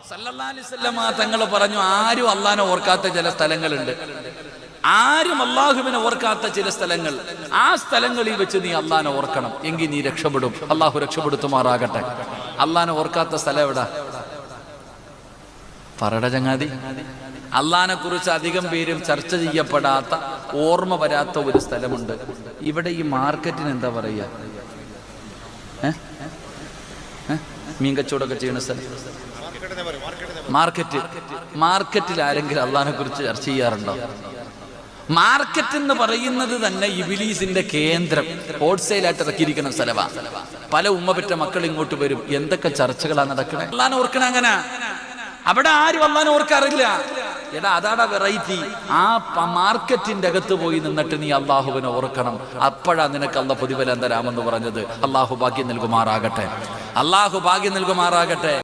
സല്ലല്ലാഹു അലൈഹി വസല്ലമ തങ്ങൾ പറഞ്ഞു, ആരും അള്ളാഹനെ ഓർക്കാത്ത ചില സ്ഥലങ്ങളുണ്ട്, ആരും അള്ളാഹുവിനെ ഓർക്കാത്ത ചില സ്ഥലങ്ങൾ, ആ സ്ഥലങ്ങളിൽ വെച്ച് നീ അള്ളാഹനെ ഓർക്കണം, എങ്കിൽ നീ രക്ഷപ്പെടും. അള്ളാഹു രക്ഷപ്പെടുത്തുമാറാകട്ടെ. അള്ളാഹനെ ഓർക്കാത്ത സ്ഥലം എവിടാ? പറട ചങ്ങാതി. അള്ളാഹിനെ കുറിച്ച് അധികം പേരും ചർച്ച ചെയ്യപ്പെടാത്ത, ഓർമ്മ വരാത്ത ഒരു സ്ഥലമുണ്ട്. ഇവിടെ ഈ മാർക്കറ്റിന് എന്താ പറയുക? മീൻ കച്ചവടമൊക്കെ ചെയ്യുന്ന സ്ഥലം മാർക്കറ്റ്. മാർക്കറ്റിൽ ആരെങ്കിലും അള്ളാഹിനെ കുറിച്ച് ചർച്ച ചെയ്യാറുണ്ടോ? മാർക്കറ്റ് എന്ന് പറയുന്നത് തന്നെ ഇബ്ലീസിന്റെ കേന്ദ്രം, ഹോൾസെയിലായിട്ട് ഇറക്കിയിരിക്കുന്ന സ്ഥലമാണ്. പല ഉമ്മ പെറ്റ മക്കൾ ഇങ്ങോട്ട് വരും, എന്തൊക്കെ ചർച്ചകളാണ് നടക്കണേ. അള്ളാഹിനെ ഓർക്കണ അങ്ങനെ. അവിടെ ആരും അള്ളാഹിനെ ഓർക്കാറില്ല. എടാ, അതാടാ വെറൈറ്റി. ആ മാർക്കറ്റിന്റെ അകത്ത് പോയി നിന്നിട്ട് നീ അള്ളാഹുവിനെ ഓർക്കണം. അപ്പോഴാ നിനക്ക് അള്ളാഹ് പ്രതിഫലം തരാമെന്ന് പറഞ്ഞത്. അള്ളാഹു ഭാഗ്യം നൽകുമാറാകട്ടെ. അള്ളാഹു ഭാഗ്യം നൽകുമാറാകട്ടെ.